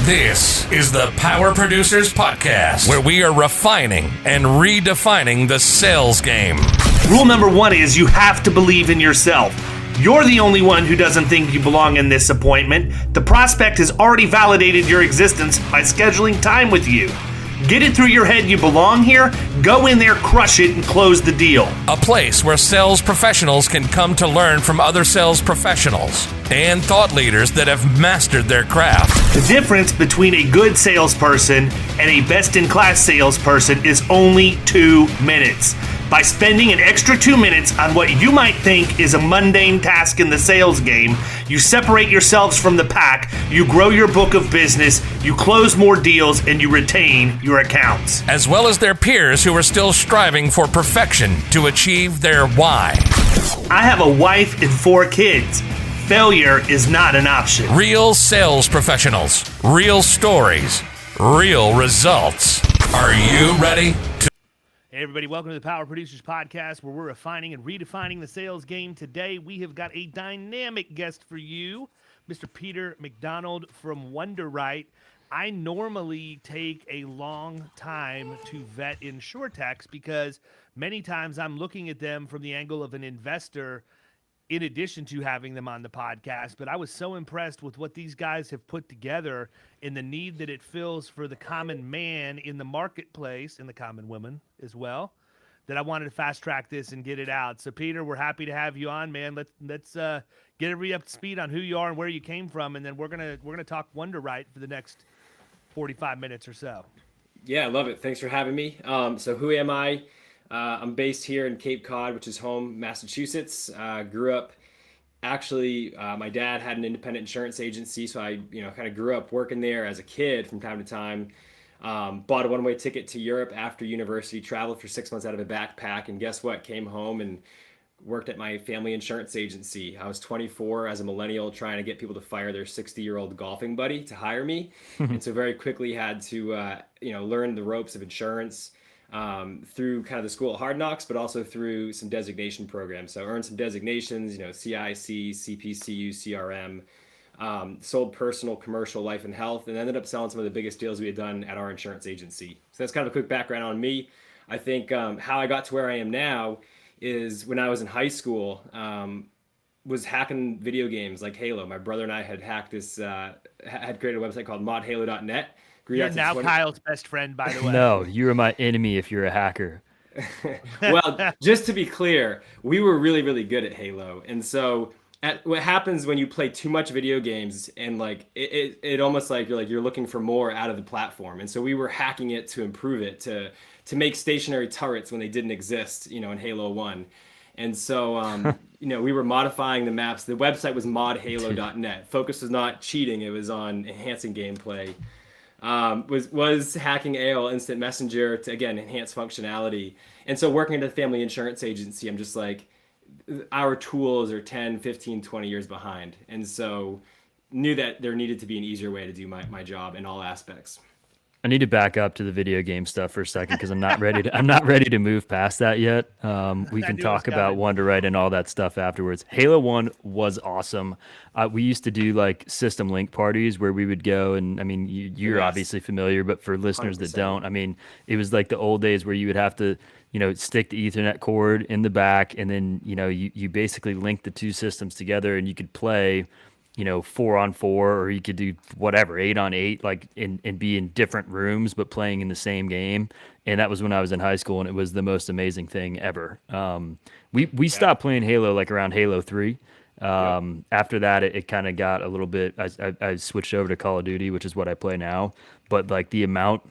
This is the Power Producers Podcast, where we are refining and redefining the sales game. Rule number one is you have to believe in yourself. You're the only one who doesn't think you belong in this appointment. The prospect has already validated your existence by scheduling time with you. Get it through your head you belong here, go in there, crush it, and close the deal. A place where sales professionals can come to learn from other sales professionals and thought leaders that have mastered their craft. The difference between a good salesperson and a best-in-class salesperson is only 2 minutes. By spending an extra 2 minutes on what you might think is a mundane task in the sales game, you separate yourselves from the pack, you grow your book of business, you close more deals, and you retain your accounts. As well as their peers who are still striving for perfection to achieve their why. I have a wife and 4 kids. Failure is not an option. Real sales professionals, real stories, real results. Are you ready to... Hey everybody, welcome to the Power Producers Podcast, where we're refining and redefining the sales game. Today we have got a dynamic guest for you, Mr. Peter MacDonald from Wunderite. I normally take a long time to vet InsurTechs because many times I'm looking at them from the angle of an investor in addition to having them on the podcast, but I was so impressed with what these guys have put together and the need that it fills for the common man in the marketplace, and the common woman as well, that I wanted to fast track this and get it out. So Peter, we're happy to have you on, man. Let's get everybody up to speed on who you are and where you came from, and then we're gonna talk Wunderwrite for the next 45 minutes or so. Yeah, I love it. Thanks for having me. So who am I? I'm based here in Cape Cod, which is home, Massachusetts. Grew up, actually, my dad had an independent insurance agency, so I, kind of grew up working there as a kid from time to time. Bought a one-way ticket to Europe after university, traveled for 6 months out of a backpack, and guess what? Came home and worked at my family insurance agency. I was 24 as a millennial trying to get people to fire their 60-year-old golfing buddy to hire me. And so very quickly had to, learn the ropes of insurance. Through kind of the school of hard knocks, but also through some designation programs. So earned some designations, CIC, CPCU, CRM, sold personal, commercial, life and health, and ended up selling some of the biggest deals we had done at our insurance agency. So that's kind of a quick background on me. I think how I got to where I am now is when I was in high school, was hacking video games like Halo. My brother and I had hacked this, had created a website called modhalo.net. You're now Kyle's best friend, by the way. No, you are my enemy if you're a hacker. Well, just to be clear, we were really, really good at Halo. And so what happens when you play too much video games and like it almost like you're looking for more out of the platform. And so we were hacking it to improve it, to make stationary turrets when they didn't exist, in Halo 1. And so, we were modifying the maps. The website was modhalo.net. Focus was not cheating. It was on enhancing gameplay. Was hacking AOL Instant Messenger to, again, enhance functionality. And so working at a family insurance agency, I'm just like, our tools are 10, 15, 20 years behind. And so knew that there needed to be an easier way to do my job in all aspects. I need to back up to the video game stuff for a second because I'm not ready to move past that yet. We can talk about Wunderwrite and all that stuff afterwards. Halo 1 was awesome. We used to do like system link parties where we would go, and I mean you're obviously familiar, but for listeners 100%. That don't, I mean it was like the old days where you would have to stick the Ethernet cord in the back, and then you basically link the two systems together, and you could play 4-on-4, or you could do whatever 8-on-8, like and be in different rooms but playing in the same game. And that was when I was in high school, and it was the most amazing thing ever. We stopped playing Halo like around Halo 3. After that it kind of got a little bit, I switched over to Call of Duty, which is what I play now. But like the amount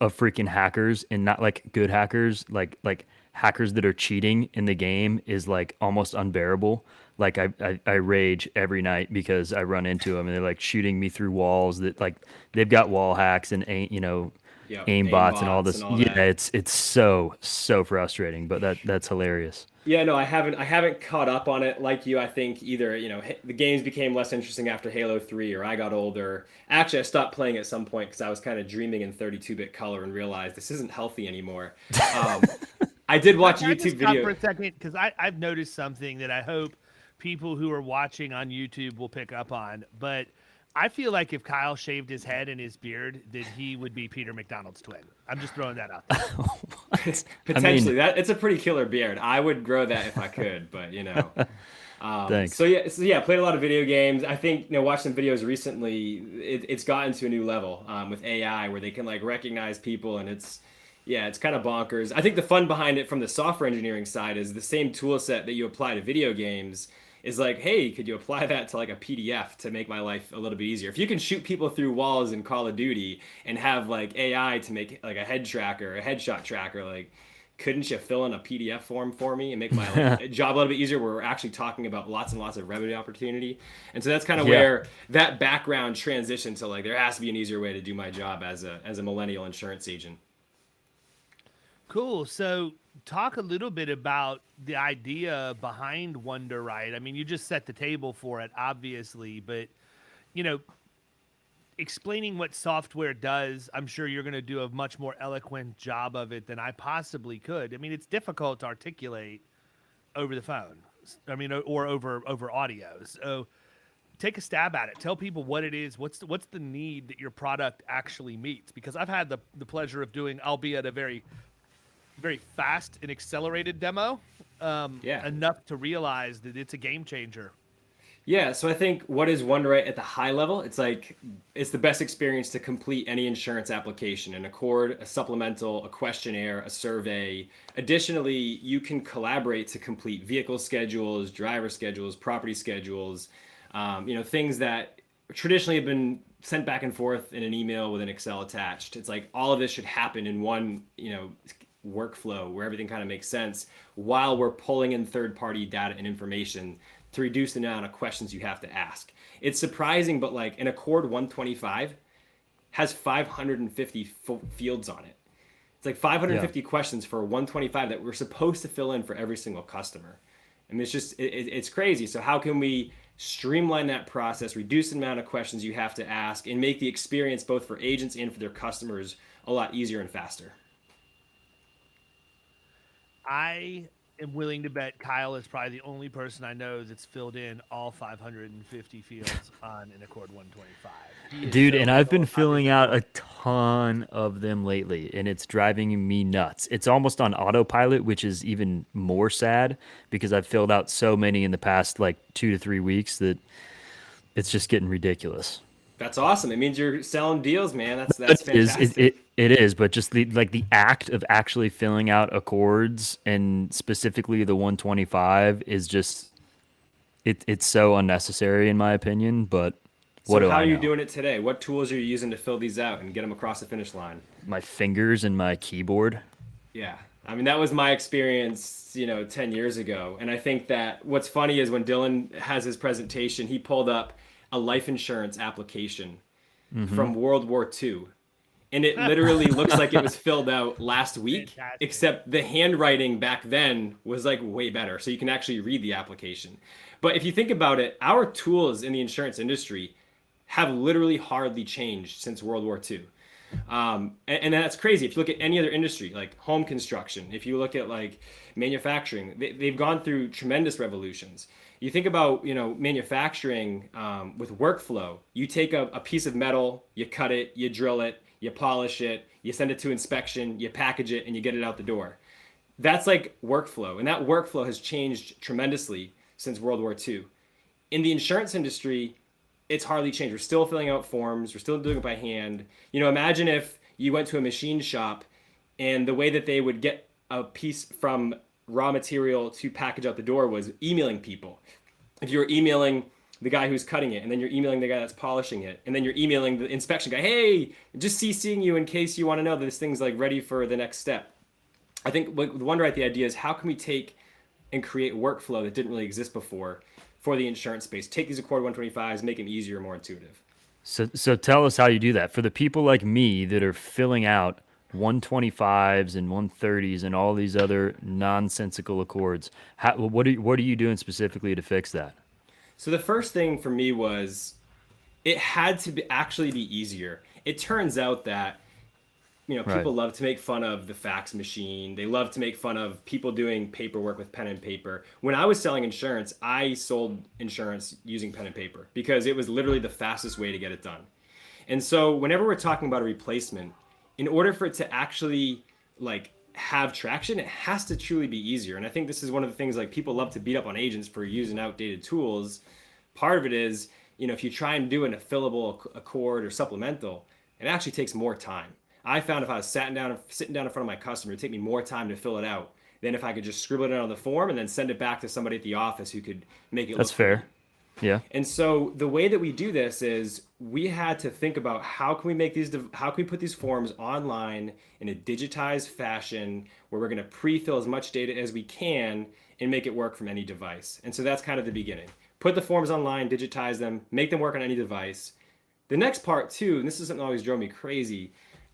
of freaking hackers, and not like good hackers, like hackers that are cheating in the game, is like almost unbearable. Like I rage every night because I run into them and they're like shooting me through walls that like they've got wall hacks and aim bots and all this. It's so frustrating, but that's hilarious. Yeah, no, I haven't caught up on it like you. I think either, the games became less interesting after Halo 3 or I got older. Actually, I stopped playing at some point because I was kind of dreaming in 32-bit color and realized this isn't healthy anymore. I did watch a YouTube video for a second because I've noticed something that I hope people who are watching on YouTube will pick up on. But I feel like if Kyle shaved his head and his beard, that he would be Peter MacDonald's twin. I'm just throwing that out there. Potentially, that it's a pretty killer beard. I would grow that if I could, but you know. Thanks. So yeah, played a lot of video games. I think watched some videos recently. It's gotten to a new level with AI where they can like recognize people, and it's kind of bonkers. I think the fun behind it from the software engineering side is the same tool set that you apply to video games is like, hey, could you apply that to like a PDF to make my life a little bit easier? If you can shoot people through walls in Call of Duty and have like AI to make like a head tracker, a headshot tracker, like, couldn't you fill in a PDF form for me and make my job a little bit easier? Where we're actually talking about lots and lots of revenue opportunity. And so that's kind of where that background transition to like, there has to be an easier way to do my job as a millennial insurance agent. Cool. So talk a little bit about the idea behind Wunderite. I mean, you just set the table for it, obviously, but, you know, explaining what software does, I'm sure you're going to do a much more eloquent job of it than I possibly could. I mean, it's difficult to articulate over the phone. I mean, or over audio. So take a stab at it. Tell people what it is. What's the need that your product actually meets? Because I've had the pleasure of doing, albeit a very fast and accelerated demo, enough to realize that it's a game changer. Yeah, so I think what is Wunderwrite at the high level? It's like it's the best experience to complete any insurance application, an accord, a supplemental, a questionnaire, a survey. Additionally, you can collaborate to complete vehicle schedules, driver schedules, property schedules, things that traditionally have been sent back and forth in an email with an Excel attached. It's like all of this should happen in one, workflow where everything kind of makes sense while we're pulling in third-party data and information to reduce the amount of questions you have to ask. It's surprising, but like an Accord 125 has 550 fields on it. It's like 550 questions for 125 that we're supposed to fill in for every single customer. I mean, it's just, it's crazy. So how can we streamline that process, reduce the amount of questions you have to ask, and make the experience both for agents and for their customers a lot easier and faster? I am willing to bet Kyle is probably the only person I know that's filled in all 550 fields on an Accord 125. Dude, and I've been filling out a ton of them lately, and it's driving me nuts. It's almost on autopilot, which is even more sad because I've filled out so many in the past like 2 to 3 weeks that it's just getting ridiculous. That's awesome. It means you're selling deals, man. That's fantastic. It is, but just the act of actually filling out accords and specifically the 125 is just it's so unnecessary in my opinion. But what do I know? How are you doing it today? What tools are you using to fill these out and get them across the finish line? My fingers and my keyboard. Yeah. I mean, that was my experience, 10 years ago. And I think that what's funny is when Dylan has his presentation, he pulled up a life insurance application from World War II. And it literally looks like it was filled out last week, Fantastic. Except the handwriting back then was like way better. So you can actually read the application. But if you think about it, our tools in the insurance industry have literally hardly changed since World War II. And that's crazy. If you look at any other industry, like home construction, if you look at like manufacturing, they've gone through tremendous revolutions. You think about, manufacturing with workflow. You take a piece of metal, you cut it, you drill it, you polish it, you send it to inspection, you package it, and you get it out the door. That's like workflow. And that workflow has changed tremendously since World War II. In the insurance industry, it's hardly changed. We're still filling out forms. We're still doing it by hand. Imagine if you went to a machine shop and the way that they would get a piece from raw material to package out the door was emailing people. If you were emailing the guy who's cutting it, and then you're emailing the guy that's polishing it, and then you're emailing the inspection guy, hey, just CCing you in case you want to know that this thing's like ready for the next step. I think with Wunderwrite, the idea is how can we take and create workflow that didn't really exist before for the insurance space? Take these Accord 125s, make them easier, more intuitive. So tell us how you do that. For the people like me that are filling out 125s and 130s and all these other nonsensical accords, what are you doing specifically to fix that? So the first thing for me was it had to actually be easier. It turns out that people love to make fun of the fax machine. They love to make fun of people doing paperwork with pen and paper. When I was selling insurance, I sold insurance using pen and paper because it was literally the fastest way to get it done. And so whenever we're talking about a replacement, in order for it to actually like have traction, it has to truly be easier. And I think this is one of the things like people love to beat up on agents for using outdated tools. Part of it is, if you try and do an affillable accord or supplemental, it actually takes more time. I found if I was sitting down in front of my customer, it'd take me more time to fill it out than if I could just scribble it out on the form and then send it back to somebody at the office who could make it That's look fair. pretty. Yeah. And so the way that we do this is we had to think about how can we put these forms online in a digitized fashion where we're going to pre-fill as much data as we can and make it work from any device. And so that's kind of the beginning. Put the forms online, digitize them, make them work on any device. The next part too, and this is something that always drove me crazy,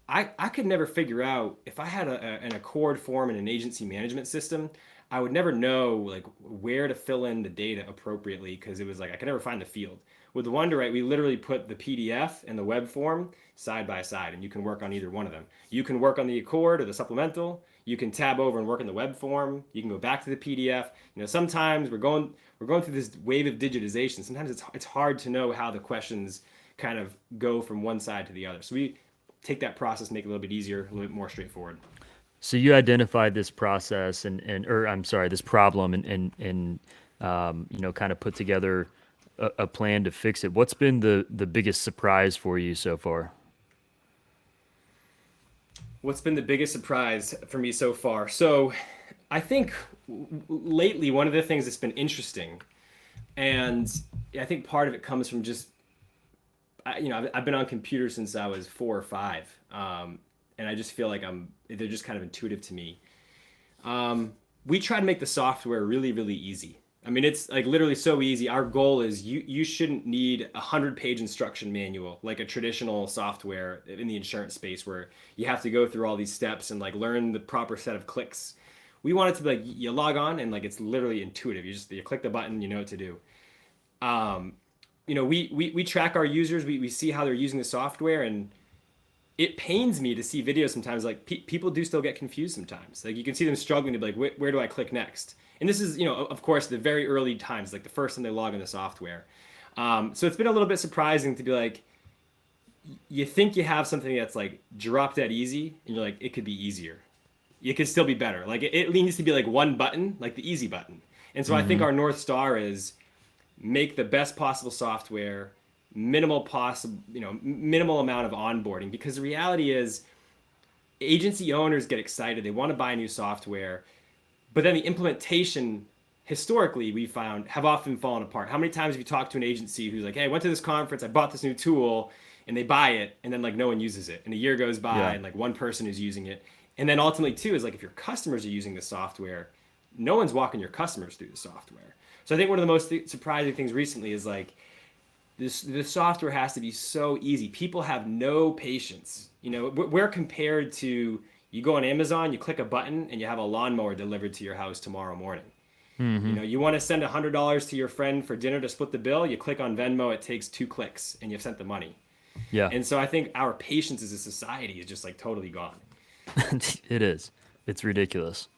I could never figure out if I had an Accord form in an agency management system, I would never know like where to fill in the data appropriately because it was like I could never find the field. With the Wunderwrite, we literally put the PDF and the web form side by side, and you can work on either one of them. You can work on the Accord or the supplemental. You can tab over and work in the web form. You can go back to the PDF. Sometimes we're going through this wave of digitization. Sometimes it's hard to know how the questions kind of go from one side to the other. So we take that process, make it a little bit easier, a little bit more straightforward. So you identified this process this problem and kind of put together a plan to fix it. What's been the biggest surprise for you so far? What's been the biggest surprise for me so far? So I think lately, one of the things that's been interesting, and I think part of it comes from just, I've been on computers since I was 4 or 5. And I just feel like they're just kind of intuitive to me. We try to make the software really, really easy. I mean, it's like literally so easy. Our goal is you shouldn't need a 100-page instruction manual like a traditional software in the insurance space where you have to go through all these steps and like learn the proper set of clicks. We want it to be like you log on and like it's literally intuitive. You click the button, you know what to do. We track our users. We see how they're using the software, and it pains me to see videos sometimes like people do still get confused sometimes. Like you can see them struggling to be like, where do I click next? And this is, of course, the very early times, like the first time they log in the software. So it's been a little bit surprising to be like, you think you have something that's like drop dead easy, and you're like, it could be easier. It could still be better. Like it needs to be like one button, like the easy button. And so I think our North Star is make the best possible software, minimal amount of onboarding, because the reality is agency owners get excited. They want to buy new software, but then the implementation historically we found have often fallen apart. How many times have you talked to an agency who's like, hey, I went to this conference, I bought this new tool, and they buy it, and then like no one uses it. And a year goes by and like one person is using it. And then ultimately too is like if your customers are using the software, no one's walking your customers through the software. So I think one of the most surprising things recently is like the software has to be so easy. People have no patience. We're compared to, you go on Amazon, you click a button, and you have a lawnmower delivered to your house tomorrow morning. You want to send $100 to your friend for dinner to split the bill, you click on Venmo, it takes 2 clicks, and you've sent the money. Yeah. And so I think our patience as a society is just like totally gone. It is. It's ridiculous.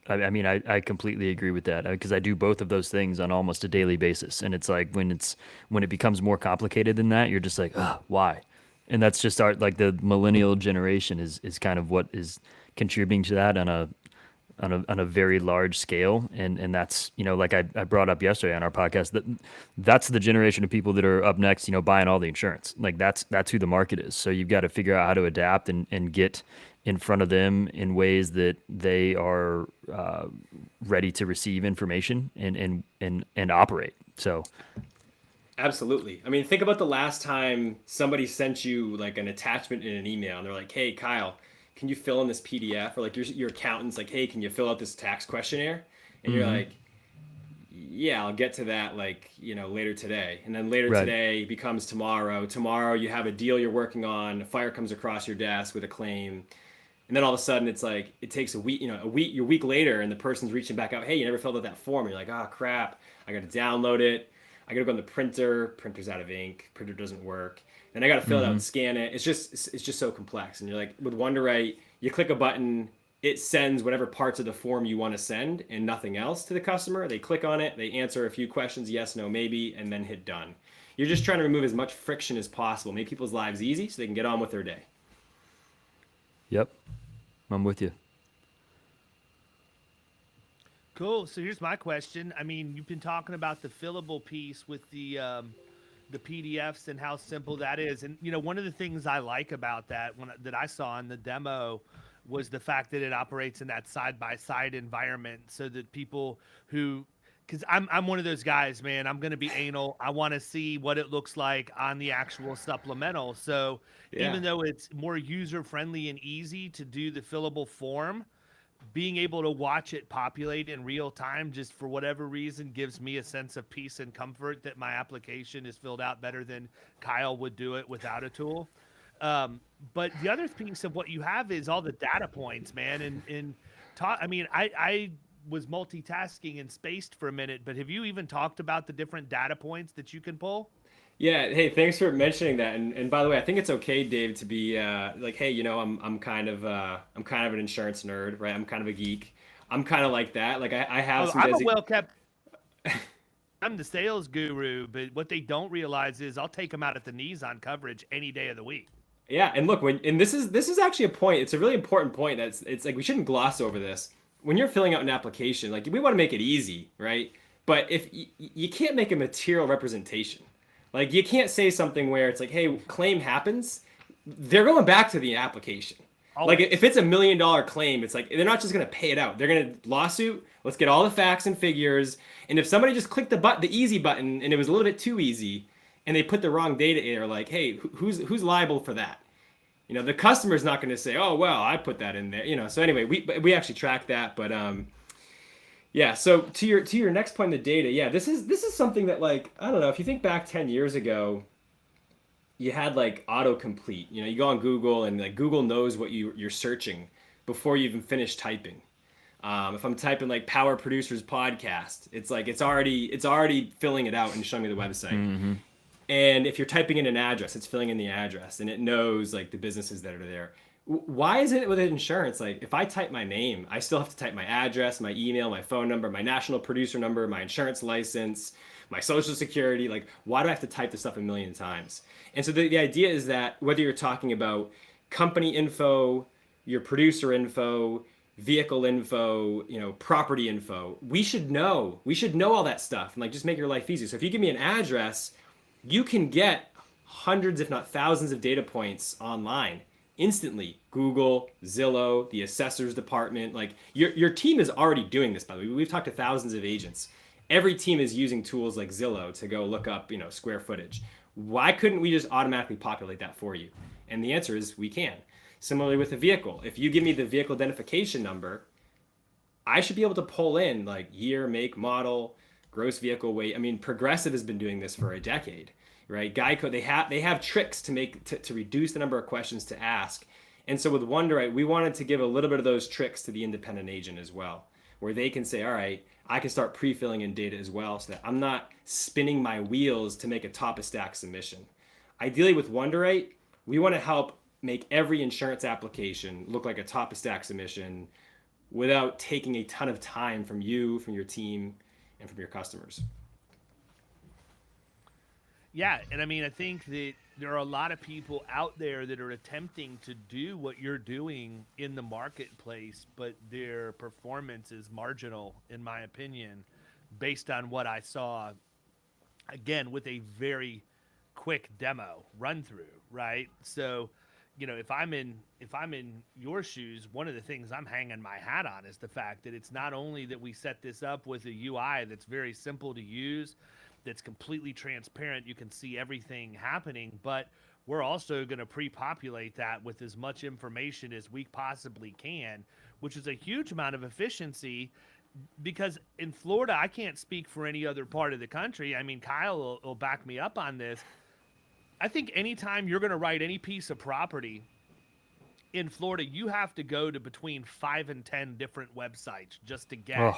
I mean, I completely agree with that because I do both of those things on almost a daily basis. And it's like when it becomes more complicated than that, you're just like, why? And that's just the millennial generation is kind of what is contributing to that on a very large scale. And that's, like I brought up yesterday on our podcast, that's the generation of people that are up next, buying all the insurance. Like that's who the market is. So you've got to figure out how to adapt and get in front of them in ways that they are ready to receive information and operate. So absolutely. I mean, think about the last time somebody sent you like an attachment in an email and they're like, hey, Kyle, can you fill in this PDF? Or like your accountant's like, hey, can you fill out this tax questionnaire? And you're like, yeah, I'll get to that later today. And then later today becomes tomorrow. Tomorrow you have a deal you're working on, a fire comes across your desk with a claim. And then all of a sudden it's like, it takes a week, you're a week later and the person's reaching back out. Hey, you never filled out that form. And you're like, oh crap, I got to download it. I got to go on the printer. Printer's out of ink. Printer doesn't work. then I got to fill it out and scan it. It's just so complex. And you're like, with Wunderwrite, you click a button, it sends whatever parts of the form you want to send and nothing else to the customer. They click on it, they answer a few questions, yes, no, maybe, and then hit done. You're just trying to remove as much friction as possible, make people's lives easy so they can get on with their day. Yep, I'm with you. Cool. So here's my question. I mean, you've been talking about the fillable piece with the PDFs and how simple that is. And, you know, one of the things I like about that that I saw in the demo was the fact that it operates in that side-by-side environment so that people who, because I'm one of those guys, man, I'm going to be anal. I want to see what it looks like on the actual supplemental. So even though it's more user-friendly and easy to do the fillable form, being able to watch it populate in real time, just for whatever reason, gives me a sense of peace and comfort that my application is filled out better than Kyle would do it without a tool. But the other piece of what you have is all the data points, man. I mean, I was multitasking and spaced for a minute, but have you even talked about the different data points that you can pull? Yeah. Hey, thanks for mentioning that. And by the way, I think it's okay, Dave, to be like, hey, you know, I'm kind of an insurance nerd, right? I'm kind of a geek. I'm kind of like that. Like I have some. I'm a well-kept. I'm the sales guru, but what they don't realize is I'll take them out at the knees on coverage any day of the week. Yeah, and look, this is actually a point. It's a really important point. It's like we shouldn't gloss over this. When you're filling out an application, like we want to make it easy, right? But if you can't make a material representation, like you can't say something where it's like, hey, claim happens, they're going back to the application. Always. Like if it's $1 million claim, it's like they're not just going to pay it out. They're going to lawsuit. Let's get all the facts and figures. And if somebody just clicked the easy button and it was a little bit too easy, and they put the wrong data in, or like, hey, who's liable for that? You know, the customer's not going to say, oh, well, I put that in there. You know, so anyway, we actually track that, but yeah. So to your next point, the data, yeah, this is something that, like, I don't know, if you think back 10 years ago, you had like autocomplete. You know, you go on Google and like Google knows what you're searching before you even finish typing. If I'm typing like Power Producers Podcast, it's like it's already filling it out and showing me the website. Mm-hmm. And if you're typing in an address, it's filling in the address, and it knows like the businesses that are there. Why is it with insurance? Like if I type my name, I still have to type my address, my email, my phone number, my national producer number, my insurance license, my social security. Like, why do I have to type this stuff 1 million times? And so the idea is that whether you're talking about company info, your producer info, vehicle info, you know, property info, we should know all that stuff and like just make your life easy. So if you give me an address, you can get hundreds, if not thousands, of data points online instantly. Google, Zillow, the assessor's department. Like your team is already doing this, by the way. We've talked to thousands of agents. Every team is using tools like Zillow to go look up, you know, square footage. Why couldn't we just automatically populate that for you? And the answer is we can. Similarly with a vehicle, if you give me the vehicle identification number, I should be able to pull in like year, make, model, gross vehicle weight. I mean, Progressive has been doing this for a decade, right? Geico, they have tricks to reduce the number of questions to ask. And so with Wunderwrite, we wanted to give a little bit of those tricks to the independent agent as well, where they can say, all right, I can start pre-filling in data as well, so that I'm not spinning my wheels to make a top of stack submission. Ideally with Wunderwrite, we want to help make every insurance application look like a top of stack submission without taking a ton of time from you, from your team, and from your customers. Yeah, and I mean, I think that there are a lot of people out there that are attempting to do what you're doing in the marketplace, but their performance is marginal, in my opinion, based on what I saw, again, with a very quick demo run through, right? So, you know, if I'm in your shoes, one of the things I'm hanging my hat on is the fact that it's not only that we set this up with a UI that's very simple to use, that's completely transparent, you can see everything happening, but we're also going to pre-populate that with as much information as we possibly can, which is a huge amount of efficiency. Because in Florida, I can't speak for any other part of the country. I mean, Kyle will back me up on this. I think anytime you're going to write any piece of property in Florida, you have to go to between 5 and 10 different websites just to get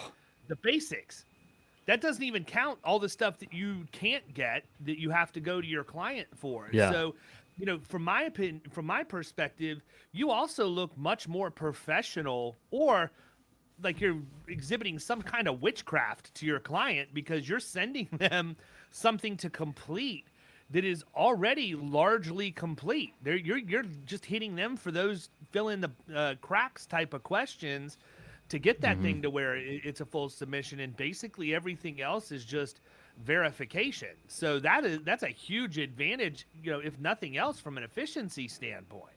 the basics. That doesn't even count all the stuff that you can't get that you have to go to your client for. Yeah. So from my opinion, from my perspective, you also look much more professional, or like you're exhibiting some kind of witchcraft to your client, because you're sending them something to complete that is already largely complete. You're just hitting them for those fill in the cracks type of questions to get that thing to where it's a full submission, and basically everything else is just verification. So that's a huge advantage, if nothing else, from an efficiency standpoint.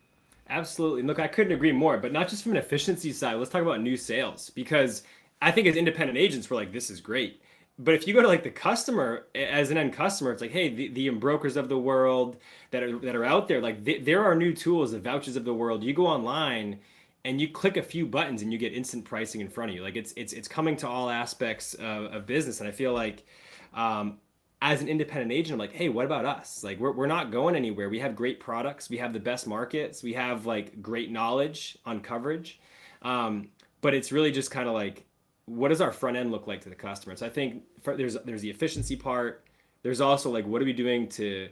Absolutely. Look, I couldn't agree more, but not just from an efficiency side. Let's talk about new sales, because I think as independent agents, we're like, this is great. But if you go to like the customer, as an end customer, it's like, hey, the brokers of the world that are out there, like there are new tools, the vouchers of the world. You go online and you click a few buttons and you get instant pricing in front of you. Like it's coming to all aspects of business. And I feel like as an independent agent, I'm like, hey, what about us? Like we're not going anywhere. We have great products. We have the best markets. We have like great knowledge on coverage. But it's really just kind of like, what does our front end look like to the customer? So I think there's the efficiency part. There's also like, what are we doing to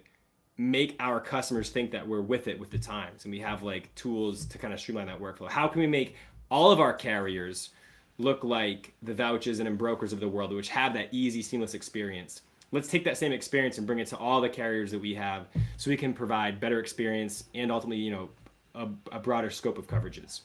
make our customers think that we're with the times? And we have like tools to kind of streamline that workflow. How can we make all of our carriers look like the vouchers and brokers of the world, which have that easy, seamless experience? Let's take that same experience and bring it to all the carriers that we have, so we can provide better experience and ultimately, a broader scope of coverages.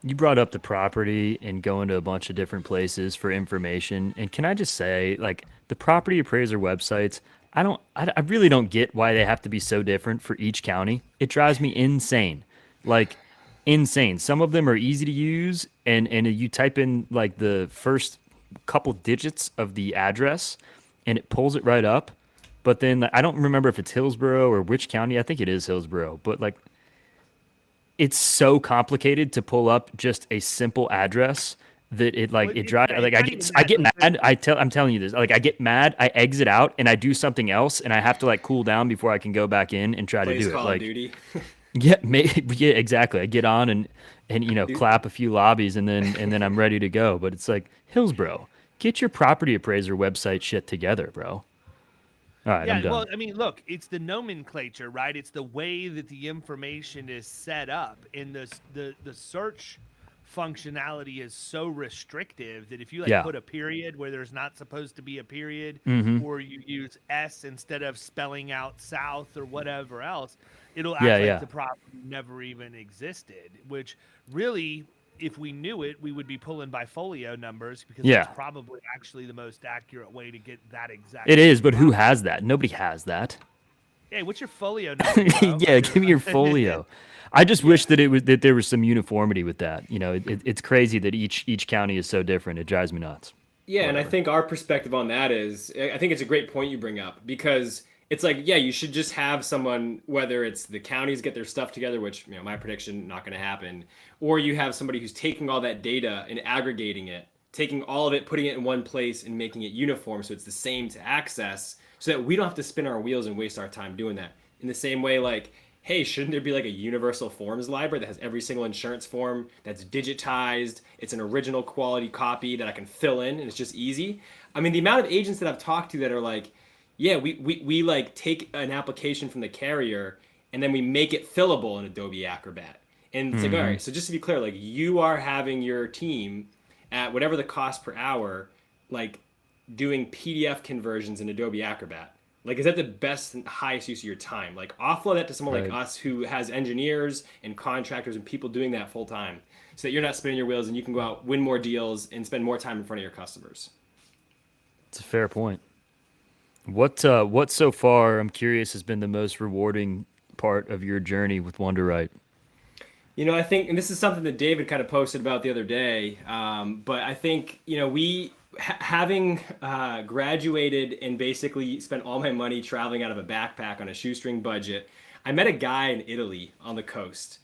You brought up the property and going to a bunch of different places for information. And can I just say, like, the property appraiser websites, I really don't get why they have to be so different for each county. It drives me insane. Like, insane. Some of them are easy to use, and you type in like the first couple digits of the address and it pulls it right up. But then I don't remember if it's Hillsborough or which county. I think it is Hillsborough, but like, it's so complicated to pull up just a simple address that it drives. Like I get mad. I'm telling you this. Like I get mad. I exit out and I do something else, and I have to like cool down before I can go back in and try to do Call it. Like of Duty. yeah, yeah, exactly. I get on and clap a few lobbies, and then I'm ready to go. But it's like, Hillsborough, get your property appraiser website shit together, bro. All right, I'm done. Well, I mean, look, it's the nomenclature, right? It's the way that the information is set up, and the search functionality is so restrictive that if you put a period where there's not supposed to be a period, or you use S instead of spelling out south or whatever else, it'll act like the property never even existed, which really, if we knew it, we would be pulling by folio numbers, because that's probably actually the most accurate way to get that exact. It is, but who has that? Nobody has that. Hey, what's your folio number? Yeah, give me your folio. I just wish that there was some uniformity with that. It's crazy that each county is so different. It drives me nuts. Yeah, and I think our perspective on that is, I think it's a great point you bring up, because it's like, yeah, you should just have someone, whether it's the counties get their stuff together, which, my prediction, not going to happen, or you have somebody who's taking all that data and aggregating it, taking all of it, putting it in one place and making it uniform so it's the same to access, so that we don't have to spin our wheels and waste our time doing that. In the same way, like, hey, shouldn't there be like a universal forms library that has every single insurance form that's digitized? It's an original quality copy that I can fill in, and it's just easy. I mean, the amount of agents that I've talked to that are like, yeah, we like take an application from the carrier and then we make it fillable in Adobe Acrobat. And it's like, all right, so just to be clear, like, you are having your team at whatever the cost per hour, like doing PDF conversions in Adobe Acrobat. Like, is that the best and highest use of your time? Like, offload that to someone like us who has engineers and contractors and people doing that full time, so that you're not spinning your wheels and you can go out, win more deals, and spend more time in front of your customers. It's a fair point. What so far, I'm curious, has been the most rewarding part of your journey with Wunderwrite? I think, and this is something that David kind of posted about the other day, but I think, we, having graduated and basically spent all my money traveling out of a backpack on a shoestring budget, I met a guy in Italy on the coast.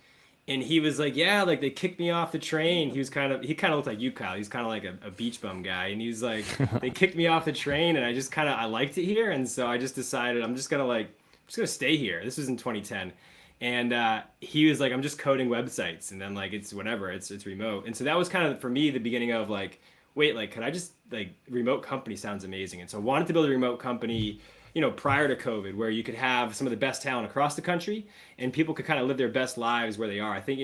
And he was like, yeah, like they kicked me off the train. He kind of looked like you, Kyle. He's kind of like a beach bum guy. And he was like, they kicked me off the train, and I liked it here. And so I just decided I'm just gonna stay here. This was in 2010. And he was like, I'm just coding websites, and then like it's whatever, it's remote. And so that was kind of for me the beginning of like, wait, like could I just, like, remote company sounds amazing. And so I wanted to build a remote company, prior to COVID, where you could have some of the best talent across the country and people could kind of live their best lives where they are. I think,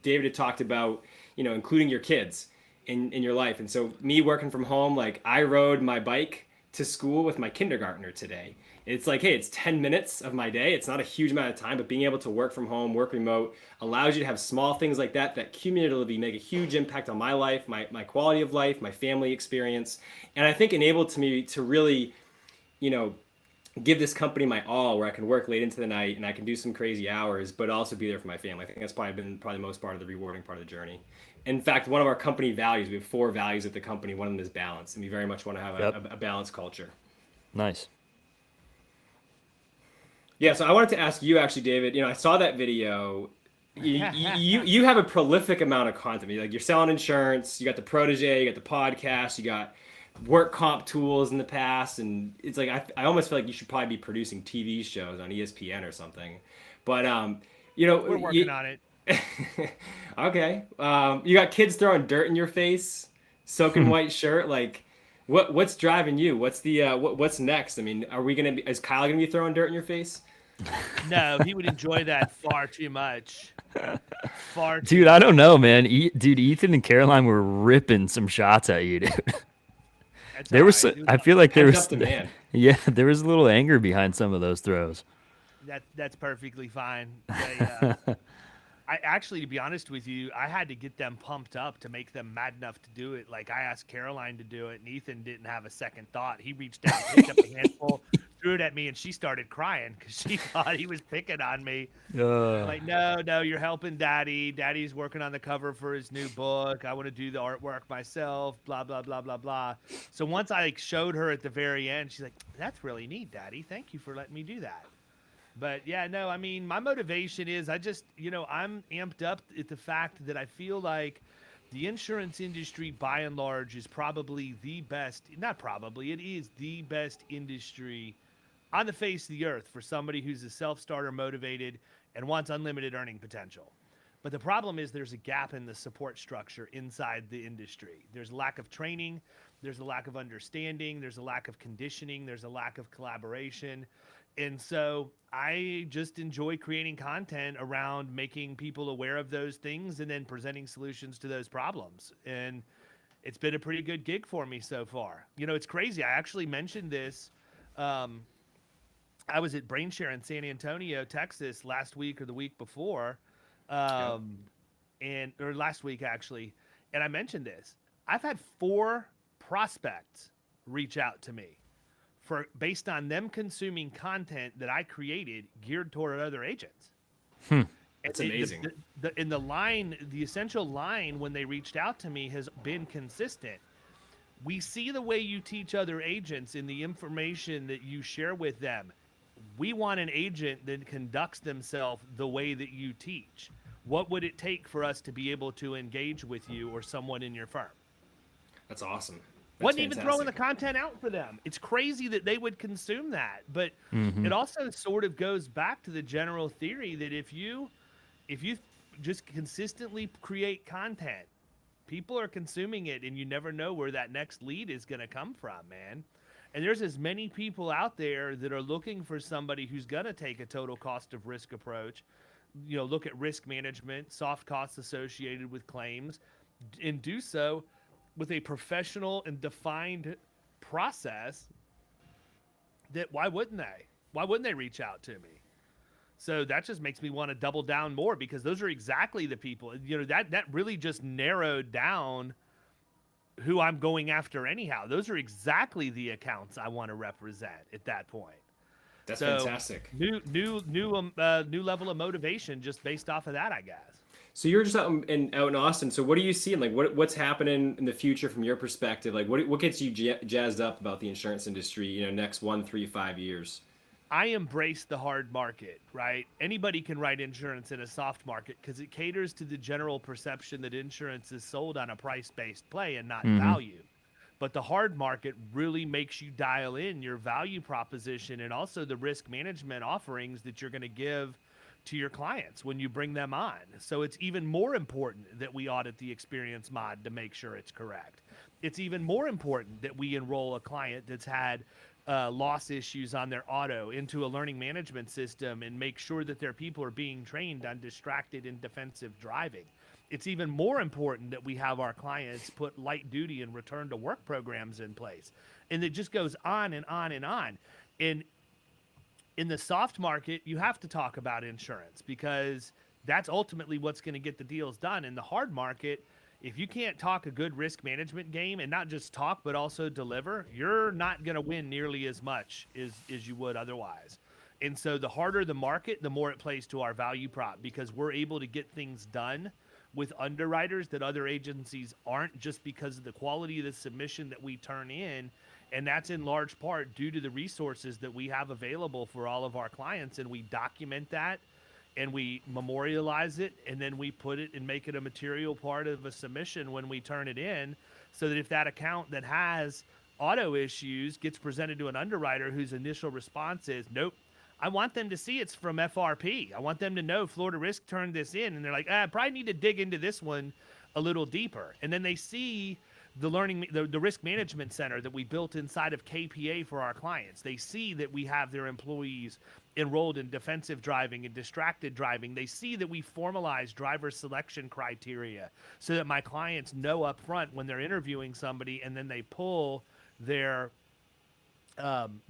David had talked about, including your kids in your life. And so me working from home, like I rode my bike to school with my kindergartner today. It's like, hey, it's 10 minutes of my day. It's not a huge amount of time, but being able to work from home, work remote, allows you to have small things like that cumulatively make a huge impact on my life, my quality of life, my family experience. And I think enabled me to really, give this company my all, where I can work late into the night and I can do some crazy hours, but also be there for my family. I think that's probably been the most part of the rewarding part of the journey. In fact, one of our company values, we have 4 values at the company. One of them is balance, and we very much want to have a balanced culture. Nice. Yeah, so I wanted to ask you actually, David, I saw that video. You have a prolific amount of content. Like you're selling insurance, you got the protege, you got the podcast, you got work comp tools in the past, and it's like I almost feel like you should probably be producing TV shows on ESPN or something. But we're working on it. Okay. You got kids throwing dirt in your face, soaking white shirt. Like, what's driving you? What's the what's next? I mean, is Kyle gonna be throwing dirt in your face? No, he would enjoy that far too much. Dude, I don't know, man. Dude, Ethan and Caroline were ripping some shots at you, dude. There was, I feel like there was, yeah, there was a little anger behind some of those throws. That's perfectly fine. I actually, to be honest with you, I had to get them pumped up to make them mad enough to do it. Like I asked Caroline to do it, and Ethan didn't have a second thought. He reached down, picked up a handful, threw it at me, and she started crying because she thought he was picking on me. I'm like, no, you're helping Daddy. Daddy's working on the cover for his new book. I want to do the artwork myself. Blah blah blah blah blah. So once I showed her at the very end, she's like, "That's really neat, Daddy. Thank you for letting me do that." But yeah, no, I mean, my motivation is I'm amped up at the fact that I feel like the insurance industry by and large is probably the best, it is the best industry on the face of the earth for somebody who's a self-starter motivated and wants unlimited earning potential. But the problem is there's a gap in the support structure inside the industry. There's a lack of training. There's a lack of understanding. There's a lack of conditioning. There's a lack of collaboration. And so I just enjoy creating content around making people aware of those things and then presenting solutions to those problems. And it's been a pretty good gig for me so far. It's crazy. I actually mentioned this. I was at BrainShare in San Antonio, Texas last week or the week before. Or last week actually. And I mentioned this. I've had 4 prospects reach out to me based on them consuming content that I created geared toward other agents. That's amazing. The essential line when they reached out to me has been consistent. We see the way you teach other agents in the information that you share with them. We want an agent that conducts themselves the way that you teach. What would it take for us to be able to engage with you or someone in your firm? That's awesome. Wasn't even throwing the content out for them. It's crazy that they would consume that. But it also sort of goes back to the general theory that if you just consistently create content, people are consuming it, and you never know where that next lead is going to come from, man. And there's as many people out there that are looking for somebody who's going to take a total cost of risk approach, look at risk management, soft costs associated with claims, and do so with a professional and defined process. That why wouldn't they reach out to me? So that just makes me want to double down more, because those are exactly the people, that really just narrowed down who I'm going after anyhow. Those are exactly the accounts I want to represent at that point. That's fantastic. New level of motivation just based off of that, I guess. So you're just out in Austin. So what are you seeing? Like what's happening in the future from your perspective? Like what gets you jazzed up about the insurance industry, next 1, 3, 5 years? I embrace the hard market, right? Anybody can write insurance in a soft market because it caters to the general perception that insurance is sold on a price-based play and not value. But the hard market really makes you dial in your value proposition and also the risk management offerings that you're going to give to your clients when you bring them on. So it's even more important that we audit the experience mod to make sure it's correct. It's even more important that we enroll a client that's had loss issues on their auto into a learning management system and make sure that their people are being trained on distracted and defensive driving. It's even more important that we have our clients put light duty and return to work programs in place. And it just goes on and on and on. And in the soft market, you have to talk about insurance because that's ultimately what's going to get the deals done. In the hard market, if you can't talk a good risk management game and not just talk, but also deliver, you're not going to win nearly as much as you would otherwise. And so the harder the market, the more it plays to our value prop because we're able to get things done with underwriters that other agencies aren't just because of the quality of the submission that we turn in. And that's in large part due to the resources that we have available for all of our clients. And we document that and we memorialize it, and then we put it and make it a material part of a submission when we turn it in, so that if that account that has auto issues gets presented to an underwriter whose initial response is, nope, I want them to see it's from FRP. I want them to know Florida Risk turned this in, and they're like, I probably need to dig into this one a little deeper. And then they see the risk management center that we built inside of KPA for our clients. They see that we have their employees enrolled in defensive driving and distracted driving. They see that we formalize driver selection criteria so that my clients know up front when they're interviewing somebody and then they pull their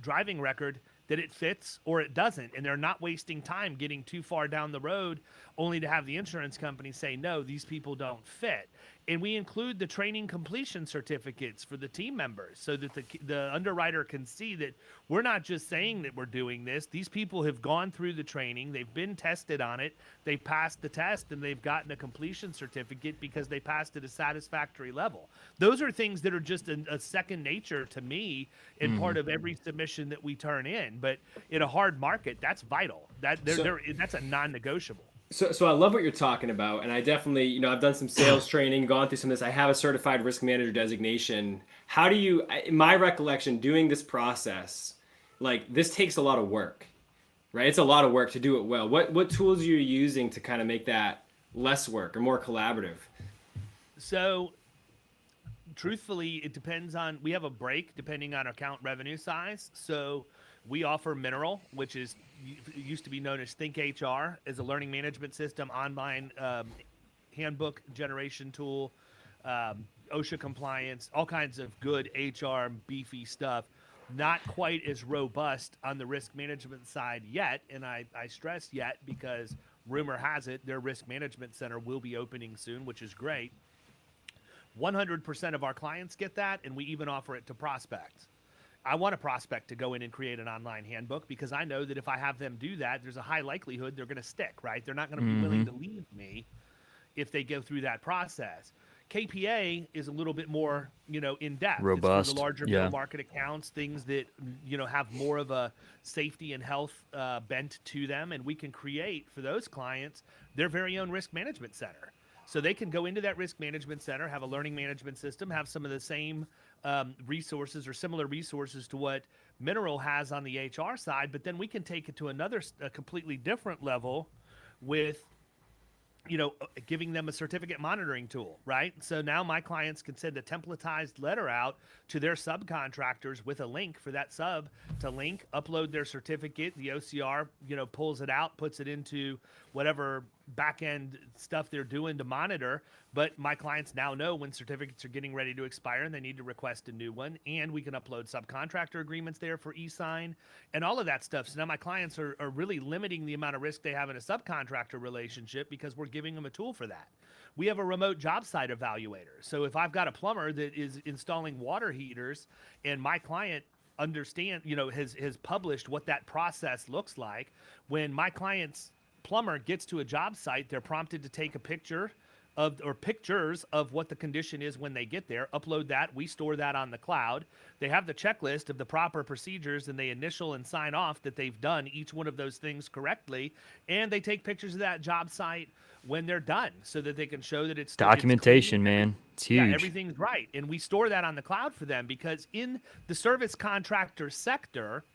driving record that it fits or it doesn't, and they're not wasting time getting too far down the road only to have the insurance company say, no, these people don't fit. And we include the training completion certificates for the team members so that the underwriter can see that we're not just saying that we're doing this. These people have gone through the training. They've been tested on it. They've passed the test, and they've gotten a completion certificate because they passed at a satisfactory level. Those are things that are just a second nature to me and part of every submission that we turn in. But in a hard market, that's vital. That's a non-negotiable. So I love what you're talking about, and I definitely, I've done some sales training, gone through some of this. I have a certified risk manager designation. How do you, in my recollection, doing this process, like this takes a lot of work, right? It's a lot of work to do it well. What tools are you using to kind of make that less work or more collaborative? So truthfully, it depends on, we have a break depending on account revenue size. So we offer Mineral, which used to be known as Think HR, as a learning management system, online handbook generation tool, OSHA compliance, all kinds of good HR beefy stuff. Not quite as robust on the risk management side yet, and I stress yet because rumor has it their risk management center will be opening soon, which is great. 100% of our clients get that, and we even offer it to prospects. I want a prospect to go in and create an online handbook because I know that if I have them do that, there's a high likelihood they're going to stick, right? They're not going to be willing to leave me if they go through that process. KPA is a little bit more, in depth. Robust. It's for the larger middle market accounts, things that, have more of a safety and health bent to them. And we can create for those clients their very own risk management center. So they can go into that risk management center, have a learning management system, have some of the same resources or similar resources to what Mineral has on the HR side, but then we can take it to a completely different level with, giving them a certificate monitoring tool, right? So now my clients can send a templatized letter out to their subcontractors with a link for that sub to link, upload their certificate. The OCR, pulls it out, puts it into whatever back-end stuff they're doing to monitor. But my clients now know when certificates are getting ready to expire and they need to request a new one. And we can upload subcontractor agreements there for e-sign and all of that stuff. So now my clients are really limiting the amount of risk they have in a subcontractor relationship because we're giving them a tool for that. We have a remote job site evaluator. So if I've got a plumber that is installing water heaters and my client has published what that process looks like, when my client's plumber gets to a job site, they're prompted to take a picture pictures of what the condition is when they get there, upload that, we store that on the cloud. They have the checklist of the proper procedures and they initial and sign off that they've done each one of those things correctly. And they take pictures of that job site when they're done so that they can show that it's documentation, man. It's huge. Yeah, everything's right. And we store that on the cloud for them because in the service contractor sector,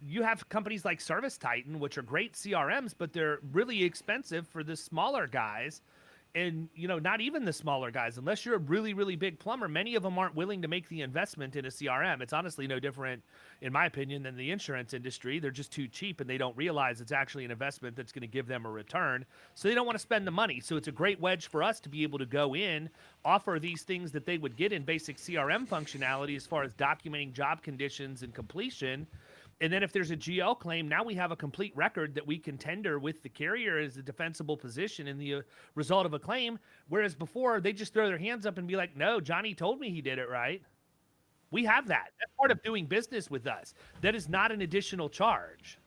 you have companies like Service Titan, which are great CRMs, but they're really expensive for the smaller guys. And, not even the smaller guys, unless you're a really, really big plumber, many of them aren't willing to make the investment in a CRM. It's honestly no different, in my opinion, than the insurance industry. They're just too cheap, and they don't realize it's actually an investment that's going to give them a return. So they don't want to spend the money. So it's a great wedge for us to be able to go in, offer these things that they would get in basic CRM functionality as far as documenting job conditions and completion. And then if there's a GL claim, now we have a complete record that we can tender with the carrier as a defensible position in the result of a claim. Whereas before, they just throw their hands up and be like, no, Johnny told me he did it right. We have that. That's part of doing business with us. That is not an additional charge.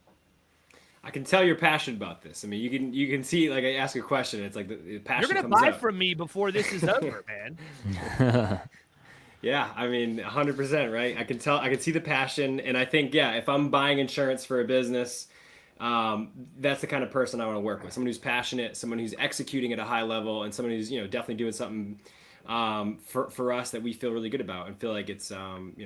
I can tell you're passionate about this. I mean, you can see, like, I ask a question, it's like the passion You're comes going to buy up. from me before this is over, man. Yeah, I mean, 100%, right? I can see the passion, and I think, yeah, if I'm buying insurance for a business, that's the kind of person I want to work with. Someone who's passionate, someone who's executing at a high level, and someone who's, definitely doing something for us that we feel really good about and feel like it's,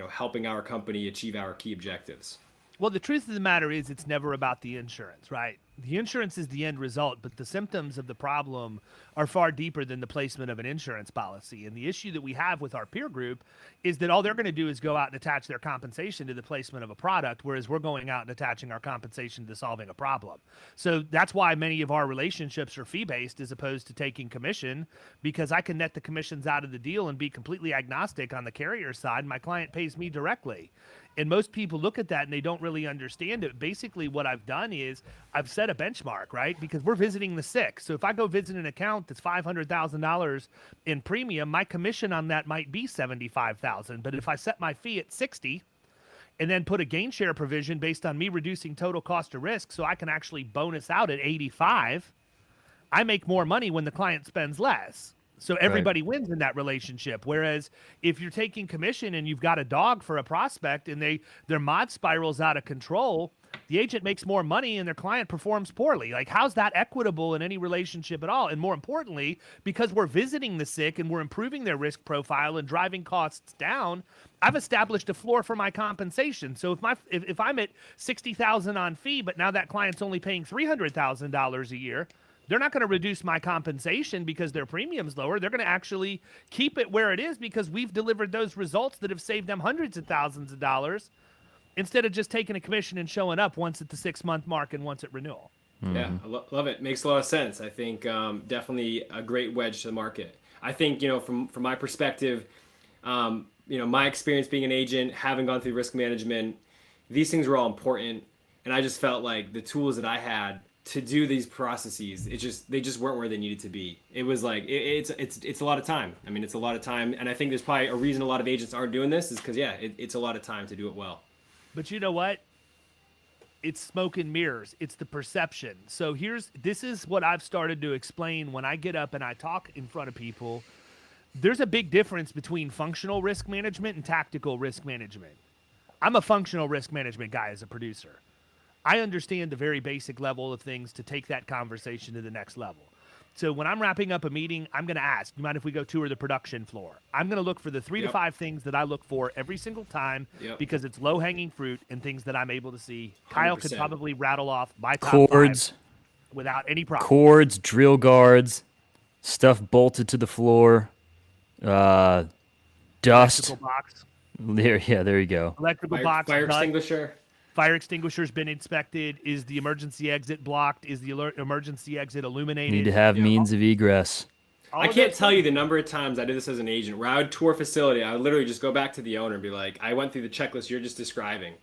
helping our company achieve our key objectives. Well, the truth of the matter is it's never about the insurance, right? The insurance is the end result, but the symptoms of the problem are far deeper than the placement of an insurance policy. And the issue that we have with our peer group is that all they're going to do is go out and attach their compensation to the placement of a product, whereas we're going out and attaching our compensation to solving a problem. So that's why many of our relationships are fee-based as opposed to taking commission, because I can net the commissions out of the deal and be completely agnostic on the carrier side. My client pays me directly. And most people look at that and they don't really understand it. Basically, what I've done is I've set a benchmark, right? Because we're visiting the sick. So if I go visit an account that's $500,000 in premium, my commission on that might be $75,000. But if I set my fee at 60 and then put a gain share provision based on me reducing total cost of risk so I can actually bonus out at 85, I make more money when the client spends less. So everybody wins in that relationship. Whereas if you're taking commission and you've got a dog for a prospect and their mod spirals out of control, the agent makes more money and their client performs poorly. Like, how's that equitable in any relationship at all? And more importantly, because we're visiting the sick and we're improving their risk profile and driving costs down, I've established a floor for my compensation. So if I'm at $60,000 on fee, but now that client's only paying $300,000 a year, they're not going to reduce my compensation because their premium's lower. They're going to actually keep it where it is because we've delivered those results that have saved them hundreds of thousands of dollars instead of just taking a commission and showing up once at the 6-month mark and once at renewal. Yeah, I love it. Makes a lot of sense. I think definitely a great wedge to the market. I think, from my perspective, my experience being an agent, having gone through risk management, these things were all important. And I just felt like the tools that I had to do these processes, they just weren't where they needed to be. It was like it's a lot of time. I mean, it's a lot of time, and I think there's probably a reason a lot of agents aren't doing this is because it's a lot of time to do it well. But you know what? It's smoke and mirrors. It's the perception. So this is what I've started to explain when I get up and I talk in front of people. There's a big difference between functional risk management and tactical risk management. I'm a functional risk management guy as a producer. I understand the very basic level of things to take that conversation to the next level. So when I'm wrapping up a meeting, I'm going to ask, you mind if we go tour the production floor? I'm going to look for the 3 to 5 things that I look for every single time because it's low-hanging fruit and things that I'm able to see. 100%. Kyle could probably rattle off my top cords 5 without any problem. Cords, drill guards, stuff bolted to the floor, dust. Electrical box. There you go. Electrical box. Fire extinguisher. Fire extinguisher's been inspected. Is the emergency exit blocked? Is the emergency exit illuminated? Need to have means of egress. I can't tell you the number of times I did this as an agent where I would tour a facility. I would literally just go back to the owner and be like, I went through the checklist you're just describing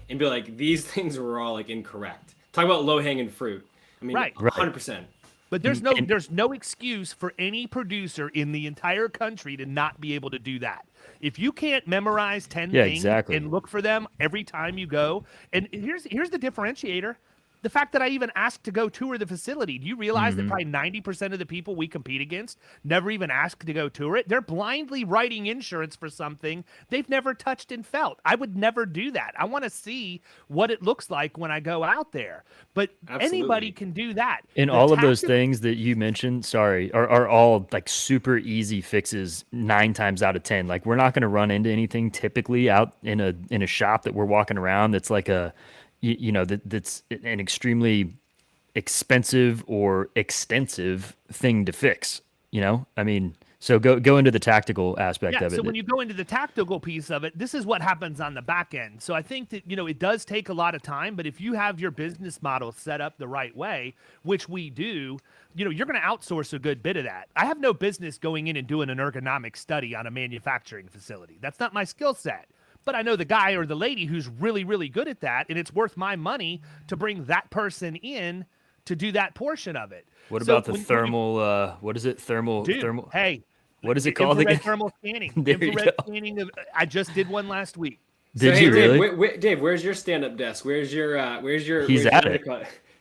and be like, these things were all like incorrect. Talk about low hanging fruit. I mean, 100%. But there's no excuse for any producer in the entire country to not be able to do that. If you can't memorize 10 things and look for them every time you go, and here's the differentiator. The fact that I even asked to go tour the facility. Do you realize that probably 90% of the people we compete against never even ask to go tour it? They're blindly writing insurance for something they've never touched and felt. I would never do that. I want to see what it looks like when I go out there. But anybody can do that. And all of those things that you mentioned, are all like super easy fixes 9 times out of 10. Like, we're not going to run into anything typically out in a shop that we're walking around that's like that's an extremely expensive or extensive thing to fix. I mean, so go into the tactical aspect of it. So when you go into the tactical piece of it, this is what happens on the back end. So I think that, it does take a lot of time, but if you have your business model set up the right way, which we do, you're going to outsource a good bit of that. I have no business going in and doing an ergonomic study on a manufacturing facility. That's not my skill set. But I know the guy or the lady who's really, really good at that, and it's worth my money to bring that person in to do that portion of it. What about the thermal? What is it? Thermal. Hey, what is it called infrared again? Thermal scanning. There you Infrared go. scanning. I just did one last week. Did you really? Dave, where's your stand-up desk? Where's your? He's at it.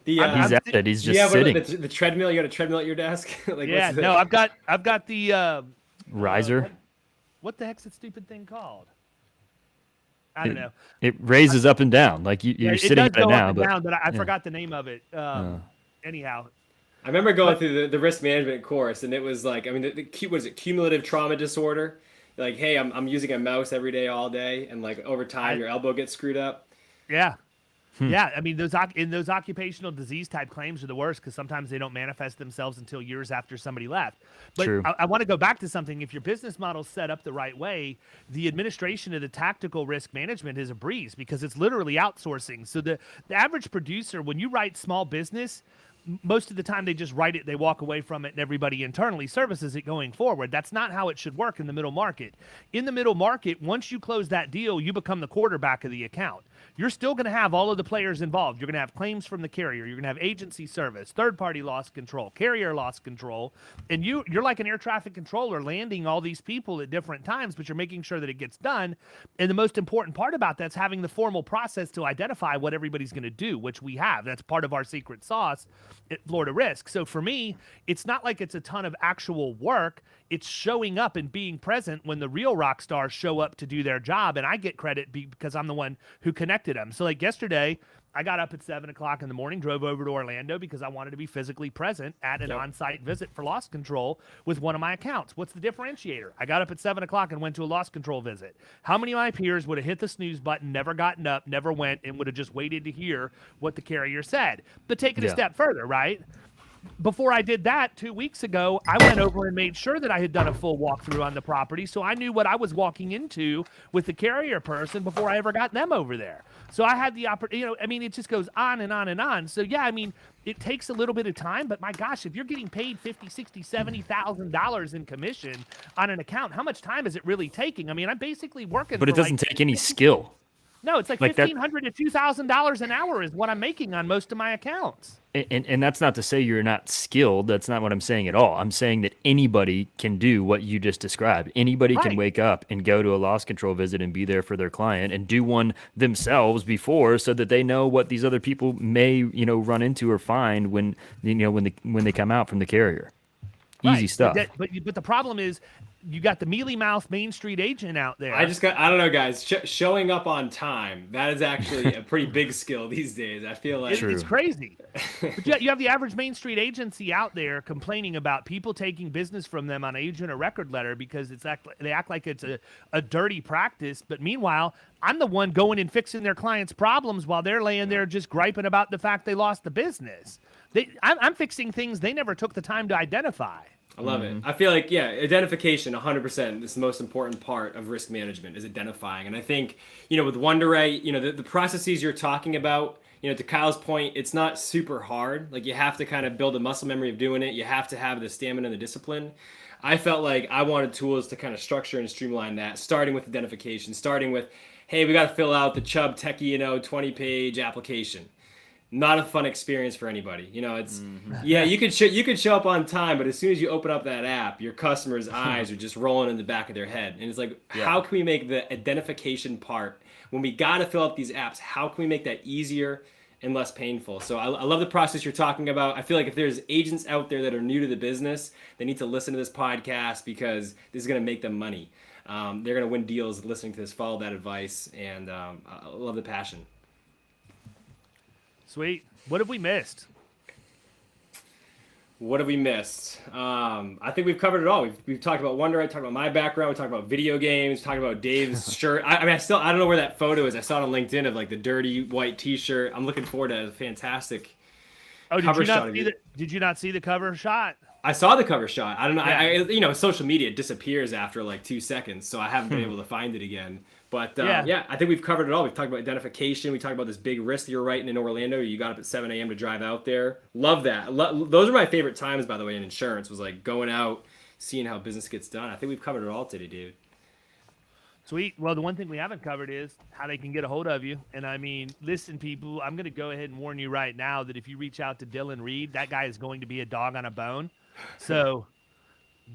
He's at it. He's just sitting. The treadmill. You got a treadmill at your desk? I've got the riser. What the heck's that stupid thing called? I don't know. It raises up and down, like you're sitting at it now. But I forgot the name of it. Anyhow, I remember going through the risk management course, and it was like, what is it? Cumulative trauma disorder. Like, hey, I'm using a mouse every day, all day, and like over time, your elbow gets screwed up. Yeah. Yeah, I mean, those occupational disease type claims are the worst because sometimes they don't manifest themselves until years after somebody left. But True. I want to go back to something. If your business model's set up the right way, the administration of the tactical risk management is a breeze because it's literally outsourcing. So the average producer, when you write small business, most of the time they just write it, they walk away from it, and everybody internally services it going forward. That's not how it should work in the middle market. In the middle market, once you close that deal, you become the quarterback of the account. You're still going to have all of the players involved. You're going to have claims from the carrier. You're going to have agency service, third-party loss control, carrier loss control, and you're like an air traffic controller landing all these people at different times, but you're making sure that it gets done. And the most important part about that's having the formal process to identify what everybody's going to do, which we have. That's part of our secret sauce at Florida Risk. So for me, it's not like it's a ton of actual work. It's showing up and being present when the real rock stars show up to do their job, and I get credit because I'm the one who connected them. So like yesterday, I got up at 7 o'clock in the morning, drove over to Orlando because I wanted to be physically present at an on-site visit for loss control with one of my accounts. What's the differentiator? I got up at 7 o'clock and went to a loss control visit. How many of my peers would have hit the snooze button, never gotten up, never went, and would have just waited to hear what the carrier said? But take it a step further, right? Before I did that 2 weeks ago, I went over and made sure that I had done a full walkthrough on the property, so I knew what I was walking into with the carrier person before I ever got them over there. So I had the opportunity, it just goes on and on and on. So yeah, it takes a little bit of time, but my gosh, if you're getting paid $50,000, $60,000, $70,000 in commission on an account, how much time is it really taking? I'm basically working. But it doesn't take any skill. No, it's like $1,500 to $2,000 an hour is what I'm making on most of my accounts. And that's not to say you're not skilled. That's not what I'm saying at all. I'm saying that anybody can do what you just described. Anybody can wake up and go to a loss control visit and be there for their client and do one themselves before, so that they know what these other people may, run into or find when they come out from the carrier. Easy stuff. But the problem is, you got the mealy mouth Main Street agent out there. I don't know, guys. Showing up on time, that is actually a pretty big skill these days. I feel like it's crazy. But you have the average Main Street agency out there complaining about people taking business from them on agent or record letter because they act like it's a dirty practice. But meanwhile, I'm the one going and fixing their clients' problems while they're laying there just griping about the fact they lost the business. I'm fixing things they never took the time to identify. I love it. I feel like, identification, 100% is the most important part of risk management, is identifying. And I think, with Wunderite, the processes you're talking about, to Kyle's point, it's not super hard. Like, you have to kind of build a muscle memory of doing it. You have to have the stamina and the discipline. I felt like I wanted tools to kind of structure and streamline that, starting with identification, starting with, hey, we got to fill out the Chubb Techie, 20-page application. Not a fun experience for anybody. It's you could show up on time, but as soon as you open up that app, your customer's eyes are just rolling in the back of their head. And it's like, how can we make the identification part, when we got to fill out these apps, how can we make that easier and less painful? So I love the process you're talking about. I feel like if there's agents out there that are new to the business, they need to listen to this podcast, because this is going to make them money. They're going to win deals listening to this. Follow that advice, and I love the passion. Sweet. What have we missed? What have we missed? I think we've covered it all. We've talked about Wunderite, talked about my background, we talked about video games, talked about Dave's shirt. I don't know where that photo is. I saw it on LinkedIn of like the dirty white T-shirt. I'm looking forward to a fantastic cover shot of you. Did you not see the cover shot? I saw the cover shot. I don't know. Yeah. Social media disappears after like 2 seconds, so I haven't been able to find it again. But I think we've covered it all. We've talked about identification. We talked about this big risk that you're writing in Orlando. You got up at 7 a.m. to drive out there. Love that. Those are my favorite times, by the way, in insurance, was like going out, seeing how business gets done. I think we've covered it all today, David. Sweet. Well, the one thing we haven't covered is how they can get a hold of you. And I mean, listen, people, I'm going to go ahead and warn you right now that if you reach out to Dylan Reed, that guy is going to be a dog on a bone. So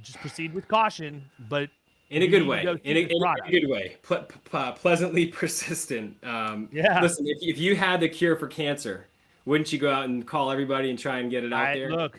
just proceed with caution, but in a good way. In a good way. Pleasantly persistent. Listen, if you had the cure for cancer, wouldn't you go out and call everybody and try and get it out there? Look,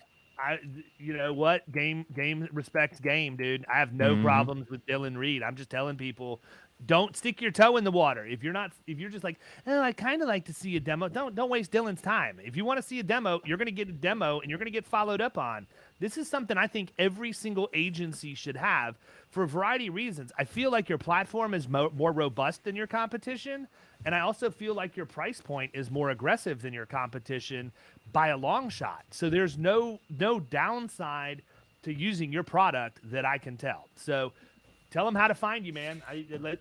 you know what? Game respects game, dude. I have no problems with Dylan Reed. I'm just telling people, don't stick your toe in the water. If you're just like, oh, I kind of like to see a demo. Don't waste Dylan's time. If you want to see a demo, you're going to get a demo and you're going to get followed up on. This is something I think every single agency should have for a variety of reasons. I feel like your platform is more robust than your competition. And I also feel like your price point is more aggressive than your competition by a long shot. So there's no downside to using your product that I can tell. So tell them how to find you, man.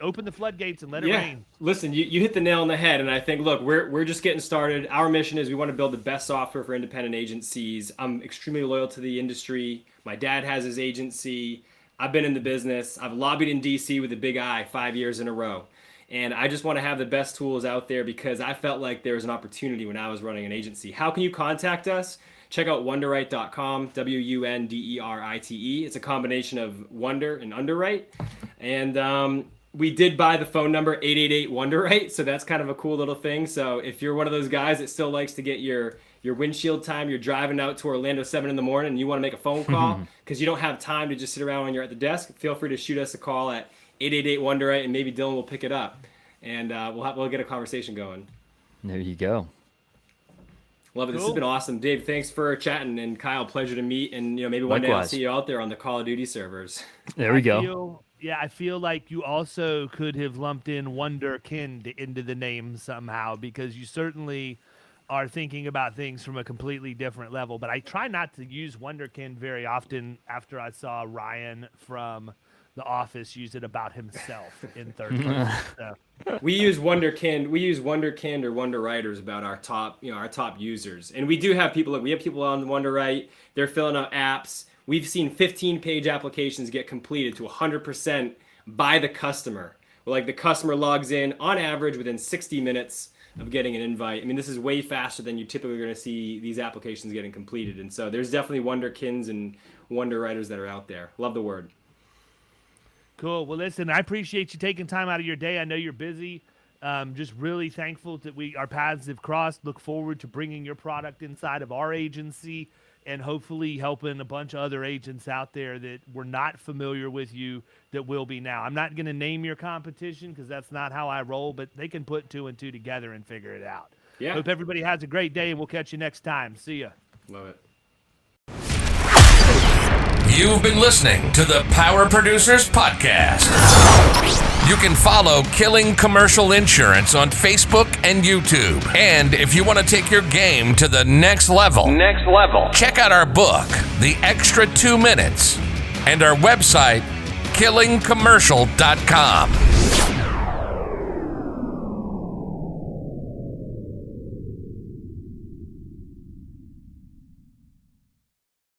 Open the floodgates and let it rain. Listen, you hit the nail on the head. And I think, look, we're just getting started. Our mission is we want to build the best software for independent agencies. I'm extremely loyal to the industry. My dad has his agency. I've been in the business. I've lobbied in DC with a big I 5 years in a row. And I just want to have the best tools out there because I felt like there was an opportunity when I was running an agency. How can you contact us? Check out Wunderite.com, Wunderite. It's a combination of Wonder and Underwrite. And we did buy the phone number 888-Wunderwrite, so that's kind of a cool little thing. So if you're one of those guys that still likes to get your windshield time, you're driving out to Orlando 7 in the morning and you want to make a phone call because you don't have time to just sit around when you're at the desk, feel free to shoot us a call at 888-Wunderwrite, and maybe Dylan will pick it up, and we'll get a conversation going. There you go. Love it. Cool. This has been awesome, Dave. Thanks for chatting, and Kyle, pleasure to meet. And maybe one day I'll see you out there on the Call of Duty servers. There we go. I feel like you also could have lumped in Wunderkind into the name somehow because you certainly are thinking about things from a completely different level. But I try not to use Wunderkind very often after I saw Ryan from The Office use it about himself in third person. So. We use Wunderkind or Wunderwriters about our top users. And we do have people, we have people on Wunderwrite, they're filling out apps. We've seen 15-page applications get completed to 100% by the customer. Like the customer logs in on average within 60 minutes of getting an invite. I mean, this is way faster than you typically are going to see these applications getting completed. And so there's definitely Wunderkinds and Wunderwriters that are out there. Love the word. Cool. Well, listen, I appreciate you taking time out of your day. I know you're busy. Just really thankful that our paths have crossed. Look forward to bringing your product inside of our agency and hopefully helping a bunch of other agents out there that were not familiar with you that will be now. I'm not going to name your competition because that's not how I roll, but they can put 2 and 2 together and figure it out. Yeah. Hope everybody has a great day, and we'll catch you next time. See ya. Love it. You've been listening to the Power Producers Podcast. You can follow Killing Commercial Insurance on Facebook and YouTube. And if you want to take your game to the next level, check out our book, The Extra 2 Minutes, and our website, killingcommercial.com.